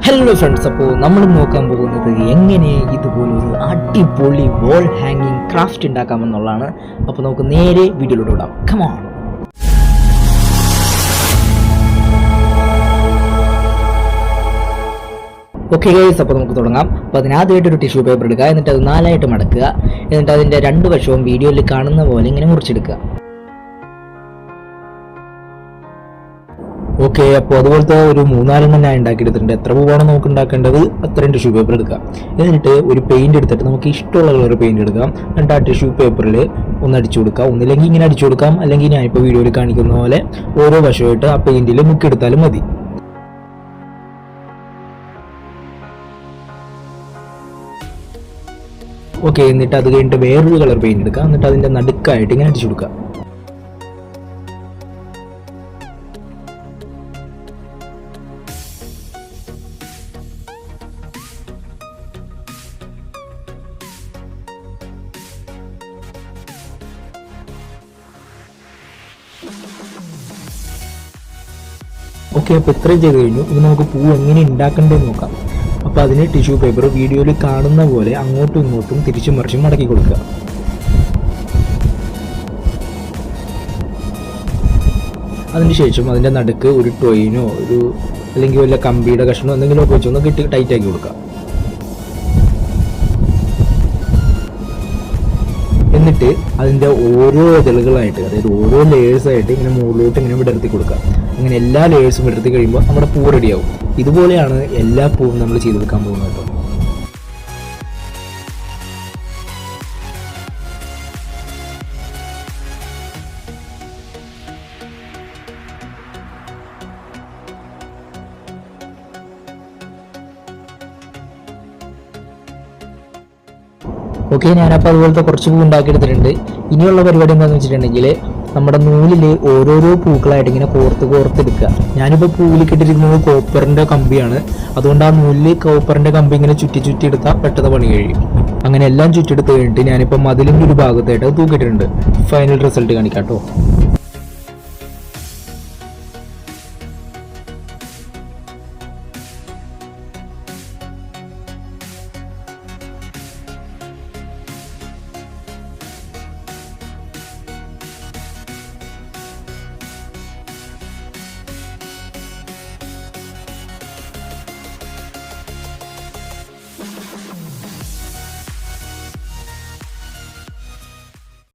Hello friends, അപ്പോൾ നമ്മൾ നോക്കാൻ പോകുന്നത് എങ്ങനെ ഇതുപോലൊരു അടിപൊളി വോൾ ഹാങ്ങിങ് ക്രാഫ്റ്റ് ഉണ്ടാക്കാമെന്നുള്ളതാണ്. അപ്പോൾ നമുക്ക് നേരെ വീഡിയോയിലൂടെ വിടാം. Come on. ഓക്കെ ഗൈസ്, അപ്പോൾ നമുക്ക് തുടങ്ങാം. അപ്പോൾ അതിനാദ്യമായിട്ട് ഒരു ടിഷ്യൂ പേപ്പർ എടുക്കുക, എന്നിട്ട് അത് 4ആയിട്ട് മടക്കുക, എന്നിട്ട് അതിൻ്റെ 2 വശവും വീഡിയോയിൽ കാണുന്ന പോലെ ഇങ്ങനെ മുറിച്ചെടുക്കുക. ഓക്കെ, അപ്പോൾ അതുപോലത്തെ ഒരു 3-4 ഞാൻ ഉണ്ടാക്കിയെടുത്തിട്ടുണ്ട്. എത്ര പൂവാണ് നമുക്ക് ഉണ്ടാക്കേണ്ടത് അത്രയും ടിഷ്യൂ പേപ്പർ എടുക്കാം. എന്നിട്ട് ഒരു പെയിന്റ് എടുത്തിട്ട് നമുക്ക് ഇഷ്ടമുള്ള കളർ പെയിന്റ് എടുക്കാം. എന്നിട്ട് ആ ടിഷ്യൂ പേപ്പറിൽ ഒന്ന് അടിച്ചു കൊടുക്കാം. ഒന്നില്ലെങ്കിൽ ഇങ്ങനെ അടിച്ചു കൊടുക്കാം, അല്ലെങ്കിൽ ഞാനിപ്പോൾ വീഡിയോയിൽ കാണിക്കുന്ന പോലെ ഓരോ വശമായിട്ട് ആ പെയിന്റിൽ മുക്കിയെടുത്താലും മതി. ഓക്കെ, എന്നിട്ട് അത് കഴിഞ്ഞിട്ട് വേറൊരു കളർ പെയിന്റ് എടുക്കാം. എന്നിട്ട് അതിൻ്റെ നടുക്കായിട്ട് ഇങ്ങനെ അടിച്ചു കൊടുക്കാം. ഓക്കെ, അപ്പോൾ ഇത്രയും ചെയ്ത് കഴിഞ്ഞു. ഇനി നമുക്ക് പൂ എങ്ങനെ ഉണ്ടാക്കേണ്ടതെന്ന് നോക്കാം. അപ്പോൾ അതിന് ടിഷ്യൂ പേപ്പർ വീഡിയോയിൽ കാണുന്ന പോലെ അങ്ങോട്ടും ഇങ്ങോട്ടും തിരിച്ചും മറിച്ചും മടക്കി കൊടുക്കുക. അതിനുശേഷം അതിൻ്റെ നടുക്ക് ഒരു ടോയിനോ അല്ലെങ്കിൽ വല്ല കമ്പിയുടെ കഷ്ണമോ എന്തെങ്കിലുമൊക്കെ വെച്ചൊന്ന് കെട്ടി ടൈറ്റാക്കി കൊടുക്കുക. എന്നിട്ട് അതിൻ്റെ ഓരോ ഇതളുകളായിട്ട്, അതായത് ഓരോ ലേയേഴ്സായിട്ട് ഇങ്ങനെ മുകളിലോട്ട് ഇങ്ങനെ വിടർത്തി കൊടുക്കുക. അങ്ങനെ എല്ലാ ലേയേഴ്സും വിടർത്തി കഴിയുമ്പോൾ നമ്മുടെ പൂ റെഡിയാവും. ഇതുപോലെയാണ് എല്ലാ പൂവും നമ്മൾ ചെയ്തെടുക്കാൻ പോകുന്നത് കേട്ടോ. ഓക്കെ, ഞാനപ്പോൾ അതുപോലത്തെ കുറച്ച് പൂ ഉണ്ടാക്കിയെടുത്തിട്ടുണ്ട്. ഇനിയുള്ള പരിപാടി എന്താണെന്ന് വെച്ചിട്ടുണ്ടെങ്കിൽ നമ്മുടെ നൂലിൽ ഓരോരോ പൂക്കളായിട്ട് ഇങ്ങനെ കോർത്തെടുക്കുക. ഞാനിപ്പോൾ പൂവിൽ കിട്ടിയിരിക്കുന്നത് കോപ്പറിൻ്റെ കമ്പിയാണ്. അതുകൊണ്ട് ആ നൂലിൽ കോപ്പറിൻ്റെ കമ്പി ഇങ്ങനെ ചുറ്റി എടുത്താൽ പെട്ടെന്ന് പണി കഴിയും. അങ്ങനെ എല്ലാം ചുറ്റിയെടുത്ത് കഴിഞ്ഞിട്ട് ഞാനിപ്പോൾ മതിലിൻ്റെ ഒരു ഭാഗത്തായിട്ട് തൂക്കിയിട്ടുണ്ട്. ഫൈനൽ റിസൾട്ട് കാണിക്കാം കേട്ടോ.